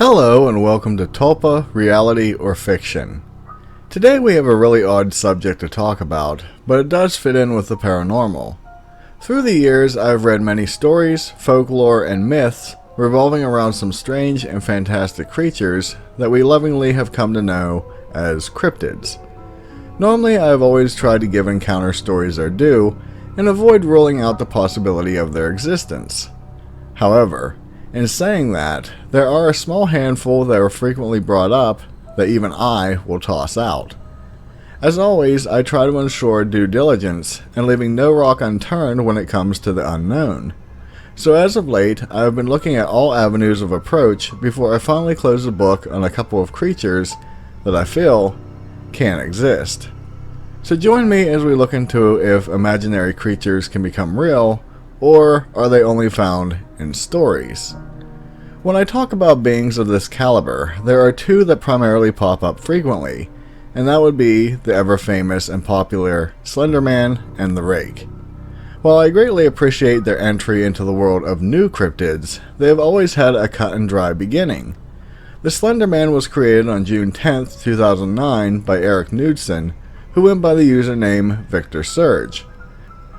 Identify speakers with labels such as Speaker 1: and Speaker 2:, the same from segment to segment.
Speaker 1: Hello and welcome to Tulpa Reality or Fiction. Today we have a really odd subject to talk about, but it does fit in with the paranormal. Through the years I have read many stories, folklore, and myths revolving around some strange and fantastic creatures that we lovingly have come to know as cryptids. Normally I have always tried to give encounter stories their due and avoid ruling out the possibility of their existence. However, in saying that, there are a small handful that are frequently brought up that even I will toss out. As always, I try to ensure due diligence and leaving no rock unturned when it comes to the unknown. So as of late, I have been looking at all avenues of approach before I finally close the book on a couple of creatures that I feel can exist. So join me as we look into if imaginary creatures can become real, or are they only found in stories? When I talk about beings of this caliber, there are two that primarily pop up frequently, and that would be the ever-famous and popular Slender Man and the Rake. While I greatly appreciate their entry into the world of new cryptids, they have always had a cut-and-dry beginning. The Slender Man was created on June 10, 2009 by Eric Knudsen, who went by the username Victor Surge.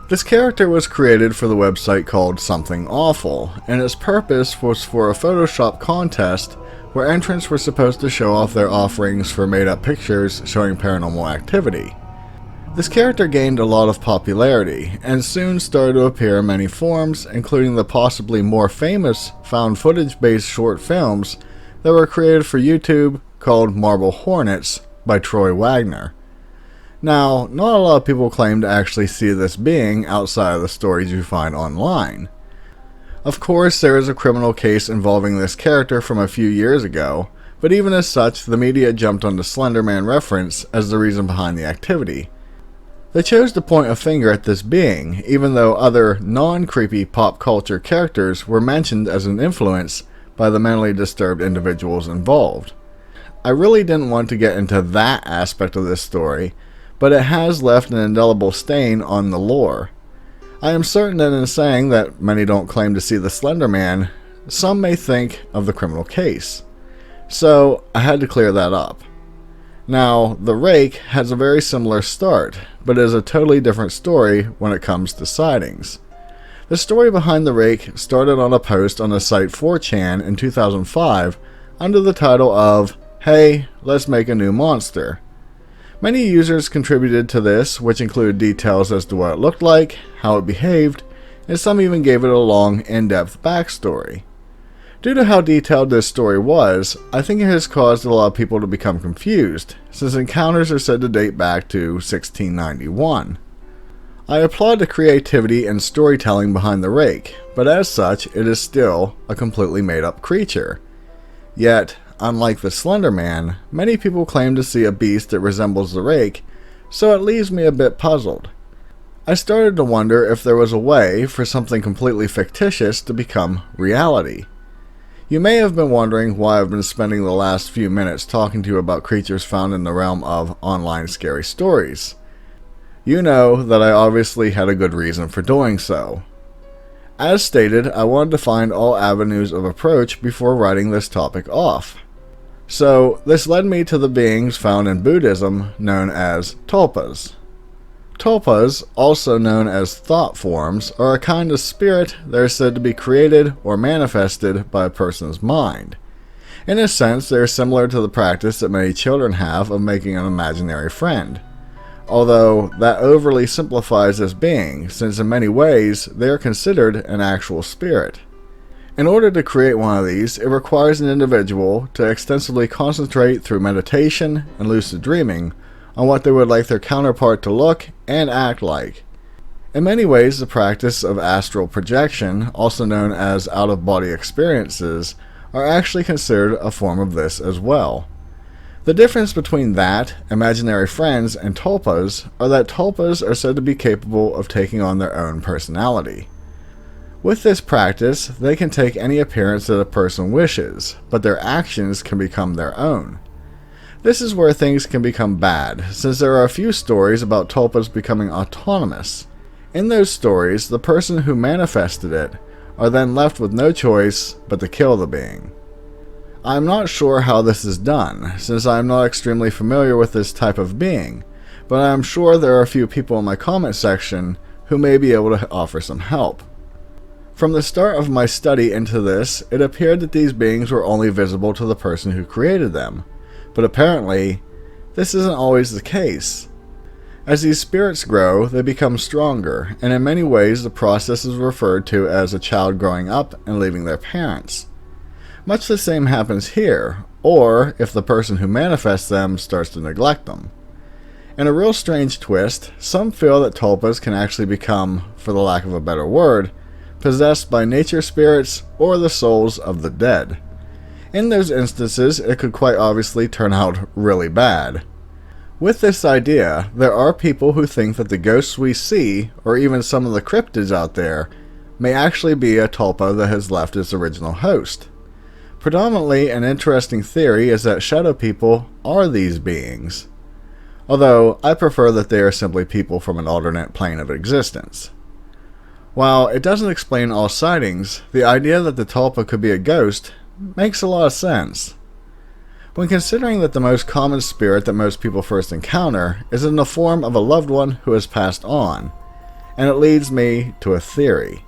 Speaker 1: This character was created for the website called Something Awful, and its purpose was for a Photoshop contest where entrants were supposed to show off their offerings for made-up pictures showing paranormal activity. This character gained a lot of popularity, and soon started to appear in many forms, including the possibly more famous found footage-based short films that were created for YouTube called Marble Hornets by Troy Wagner. Now, not a lot of people claim to actually see this being outside of the stories you find online. Of course, there is a criminal case involving this character from a few years ago, but even as such, the media jumped on the Slender Man reference as the reason behind the activity. They chose to point a finger at this being, even though other non-creepy pop culture characters were mentioned as an influence by the mentally disturbed individuals involved. I really didn't want to get into that aspect of this story, but it has left an indelible stain on the lore. I am certain that in saying that many don't claim to see the Slender Man, some may think of the criminal case. So I had to clear that up. Now, the Rake has a very similar start, but is a totally different story when it comes to sightings. The story behind the Rake started on a post on the site 4chan in 2005 under the title of, "Hey, let's make a new monster." Many users contributed to this, which included details as to what it looked like, how it behaved, and some even gave it a long, in-depth backstory. Due to how detailed this story was, I think it has caused a lot of people to become confused, since encounters are said to date back to 1691. I applaud the creativity and storytelling behind the Rake, but as such, it is still a completely made-up creature. Yet, unlike the Slender Man, many people claim to see a beast that resembles the Rake, so it leaves me a bit puzzled. I started to wonder if there was a way for something completely fictitious to become reality. You may have been wondering why I've been spending the last few minutes talking to you about creatures found in the realm of online scary stories. You know that I obviously had a good reason for doing so. As stated, I wanted to find all avenues of approach before writing this topic off. So, this led me to the beings found in Buddhism known as tulpas. Tulpas, also known as thought forms, are a kind of spirit that are said to be created or manifested by a person's mind. In a sense, they are similar to the practice that many children have of making an imaginary friend. Although, that overly simplifies this being, since in many ways, they are considered an actual spirit. In order to create one of these, it requires an individual to extensively concentrate through meditation and lucid dreaming on what they would like their counterpart to look and act like. In many ways, the practice of astral projection, also known as out-of-body experiences, are actually considered a form of this as well. The difference between that, imaginary friends, and tulpas are that tulpas are said to be capable of taking on their own personality. With this practice, they can take any appearance that a person wishes, but their actions can become their own. This is where things can become bad, since there are a few stories about tulpas becoming autonomous. In those stories, the person who manifested it are then left with no choice but to kill the being. I'm not sure how this is done, since I'm not extremely familiar with this type of being, but I'm sure there are a few people in my comment section who may be able to offer some help. From the start of my study into this, it appeared that these beings were only visible to the person who created them, but apparently, this isn't always the case. As these spirits grow, they become stronger, and in many ways the process is referred to as a child growing up and leaving their parents. Much the same happens here, or if the person who manifests them starts to neglect them. In a real strange twist, some feel that tulpas can actually become, for the lack of a better word, possessed by nature spirits or the souls of the dead. In those instances, it could quite obviously turn out really bad. With this idea, there are people who think that the ghosts we see, or even some of the cryptids out there, may actually be a tulpa that has left its original host. Predominantly, an interesting theory is that shadow people are these beings, although I prefer that they are simply people from an alternate plane of existence. While it doesn't explain all sightings, the idea that the tulpa could be a ghost makes a lot of sense. When considering that the most common spirit that most people first encounter is in the form of a loved one who has passed on, and it leads me to a theory.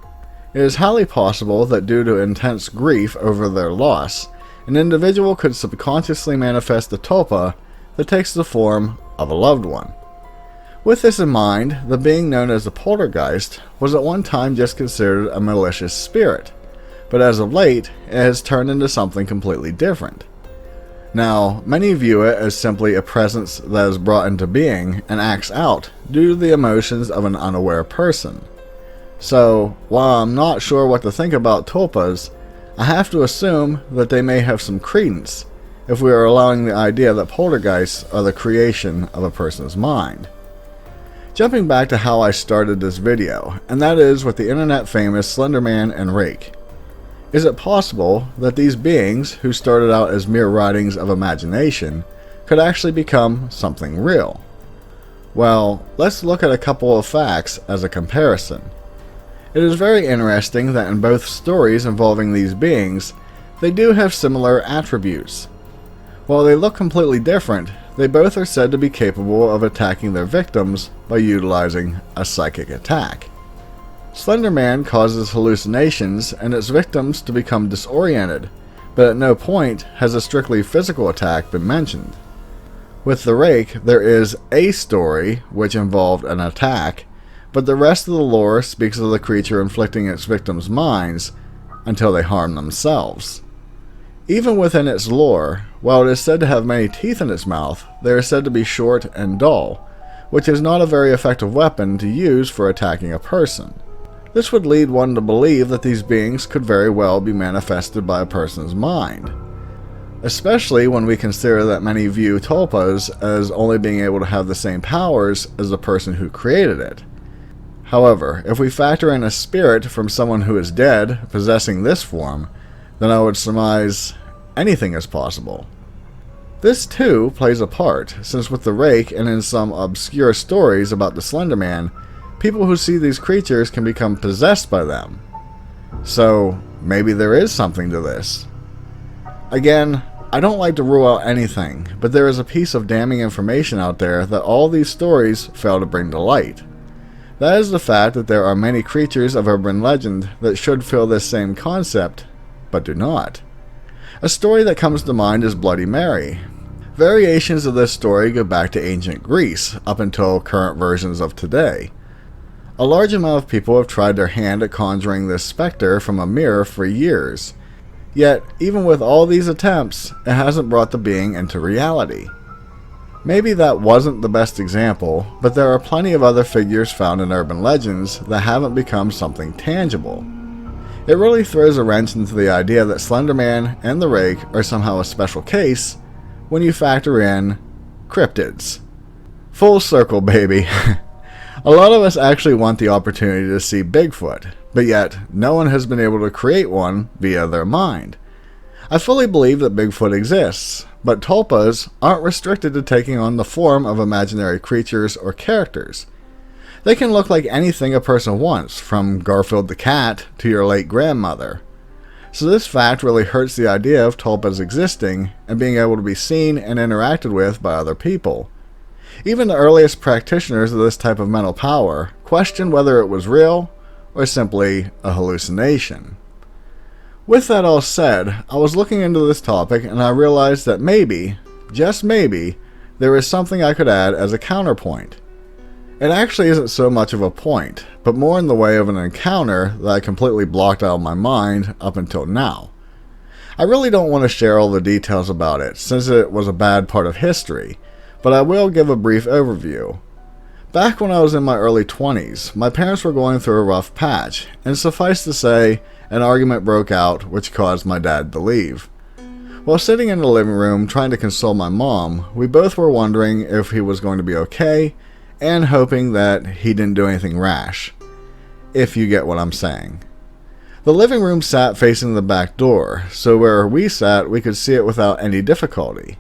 Speaker 1: It is highly possible that due to intense grief over their loss, an individual could subconsciously manifest a tulpa that takes the form of a loved one. With this in mind, the being known as the poltergeist was at one time just considered a malicious spirit, but as of late, it has turned into something completely different. Now, many view it as simply a presence that is brought into being and acts out due to the emotions of an unaware person. So, while I'm not sure what to think about tulpas, I have to assume that they may have some credence if we are allowing the idea that poltergeists are the creation of a person's mind. Jumping back to how I started this video, and that is with the internet famous Slender Man and Rake. Is it possible that these beings, who started out as mere writings of imagination, could actually become something real? Well, let's look at a couple of facts as a comparison. It is very interesting that in both stories involving these beings, they do have similar attributes. While they look completely different, they both are said to be capable of attacking their victims by utilizing a psychic attack. Slender Man causes hallucinations and its victims to become disoriented, but at no point has a strictly physical attack been mentioned. With the Rake, there is a story which involved an attack, but the rest of the lore speaks of the creature inflicting its victims' minds until they harm themselves. Even within its lore, while it is said to have many teeth in its mouth, they are said to be short and dull, which is not a very effective weapon to use for attacking a person. This would lead one to believe that these beings could very well be manifested by a person's mind, especially when we consider that many view tulpas as only being able to have the same powers as the person who created it. However, if we factor in a spirit from someone who is dead possessing this form, then I would surmise anything is possible. This too plays a part, since with the Rake and in some obscure stories about the Slender Man, people who see these creatures can become possessed by them. So, maybe there is something to this. Again, I don't like to rule out anything, but there is a piece of damning information out there that all these stories fail to bring to light. That is the fact that there are many creatures of urban legend that should feel this same concept, but do not. A story that comes to mind is Bloody Mary. Variations of this story go back to ancient Greece, up until current versions of today. A large amount of people have tried their hand at conjuring this specter from a mirror for years. Yet, even with all these attempts, it hasn't brought the being into reality. Maybe that wasn't the best example, but there are plenty of other figures found in urban legends that haven't become something tangible. It really throws a wrench into the idea that Slender Man and the Rake are somehow a special case when you factor in cryptids. Full circle, baby. A lot of us actually want the opportunity to see Bigfoot, but yet no one has been able to create one via their mind. I fully believe that Bigfoot exists, but tulpas aren't restricted to taking on the form of imaginary creatures or characters. They can look like anything a person wants, from Garfield the cat to your late grandmother. So this fact really hurts the idea of tulpas existing and being able to be seen and interacted with by other people. Even the earliest practitioners of this type of mental power questioned whether it was real or simply a hallucination. With that all said, I was looking into this topic and I realized that maybe, just maybe, there is something I could add as a counterpoint. It actually isn't so much of a point, but more in the way of an encounter that I completely blocked out of my mind up until now. I really don't want to share all the details about it, since it was a bad part of history, but I will give a brief overview. Back when I was in my early 20s, my parents were going through a rough patch, and suffice to say, an argument broke out which caused my dad to leave. While sitting in the living room trying to console my mom, we both were wondering if he was going to be okay, and hoping that he didn't do anything rash, if you get what I'm saying. The living room sat facing the back door, so where we sat we could see it without any difficulty.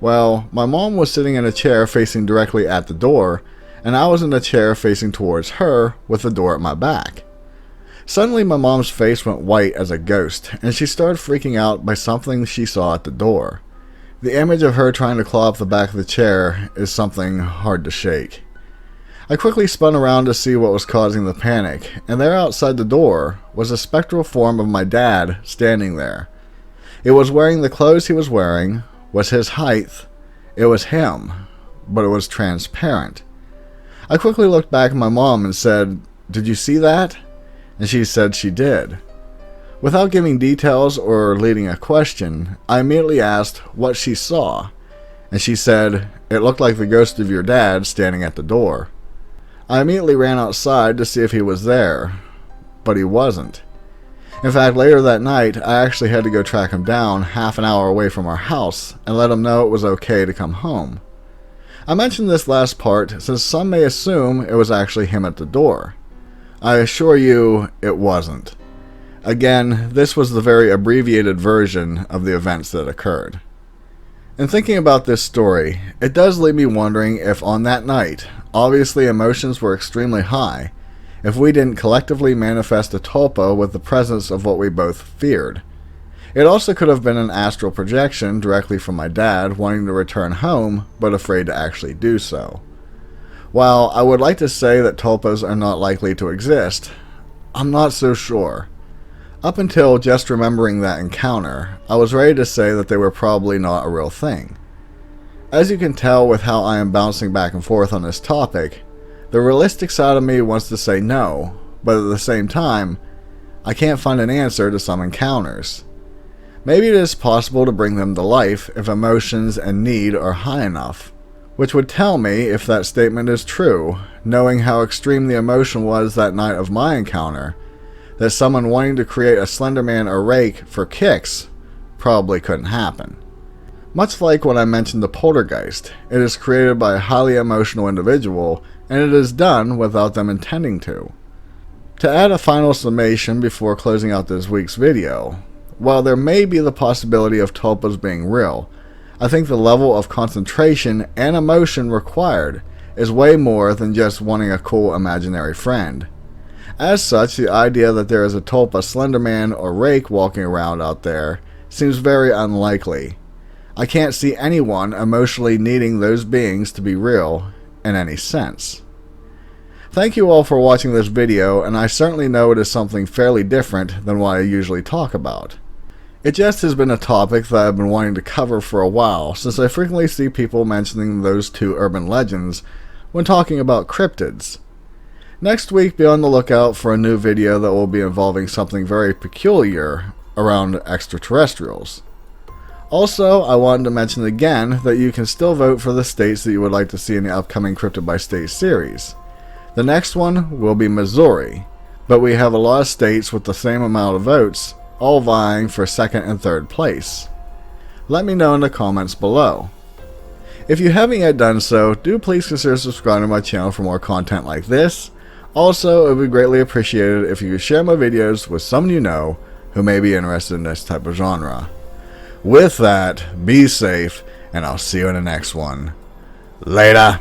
Speaker 1: Well, my mom was sitting in a chair facing directly at the door, and I was in a chair facing towards her with the door at my back. Suddenly my mom's face went white as a ghost, and she started freaking out by something she saw at the door. The image of her trying to claw up the back of the chair is something hard to shake. I quickly spun around to see what was causing the panic, and there outside the door was a spectral form of my dad standing there. It was wearing the clothes he was wearing, was his height, it was him, but it was transparent. I quickly looked back at my mom and said, "Did you see that?" And she said she did. Without giving details or leading a question, I immediately asked what she saw, and she said, "It looked like the ghost of your dad standing at the door." I immediately ran outside to see if he was there, but he wasn't. In fact, later that night, I actually had to go track him down half an hour away from our house and let him know it was okay to come home. I mentioned this last part since some may assume it was actually him at the door. I assure you, it wasn't. Again, this was the very abbreviated version of the events that occurred. In thinking about this story, it does leave me wondering if on that night, obviously emotions were extremely high, if we didn't collectively manifest a tulpa with the presence of what we both feared. It also could have been an astral projection directly from my dad wanting to return home, but afraid to actually do so. While I would like to say that tulpas are not likely to exist, I'm not so sure. Up until just remembering that encounter, I was ready to say that they were probably not a real thing. As you can tell with how I am bouncing back and forth on this topic, the realistic side of me wants to say no, but at the same time, I can't find an answer to some encounters. Maybe it is possible to bring them to life if emotions and need are high enough, which would tell me if that statement is true, knowing how extreme the emotion was that night of my encounter, that someone wanting to create a Slender Man or rake for kicks probably couldn't happen. Much like when I mentioned the poltergeist, it is created by a highly emotional individual, and it is done without them intending to. To add a final summation before closing out this week's video, while there may be the possibility of tulpas being real, I think the level of concentration and emotion required is way more than just wanting a cool imaginary friend. As such, the idea that there is a tulpa, Slenderman, or rake walking around out there seems very unlikely. I can't see anyone emotionally needing those beings to be real in any sense. Thank you all for watching this video, and I certainly know it is something fairly different than what I usually talk about. It just has been a topic that I've been wanting to cover for a while, since I frequently see people mentioning those two urban legends when talking about cryptids. Next week, be on the lookout for a new video that will be involving something very peculiar around extraterrestrials. Also, I wanted to mention again that you can still vote for the states that you would like to see in the upcoming Cryptid by State series. The next one will be Missouri, but we have a lot of states with the same amount of votes, all vying for second and third place. Let me know in the comments below. If you haven't yet done so, do please consider subscribing to my channel for more content like this. Also, it would be greatly appreciated if you could share my videos with someone you know who may be interested in this type of genre. With that, be safe, and I'll see you in the next one. Later!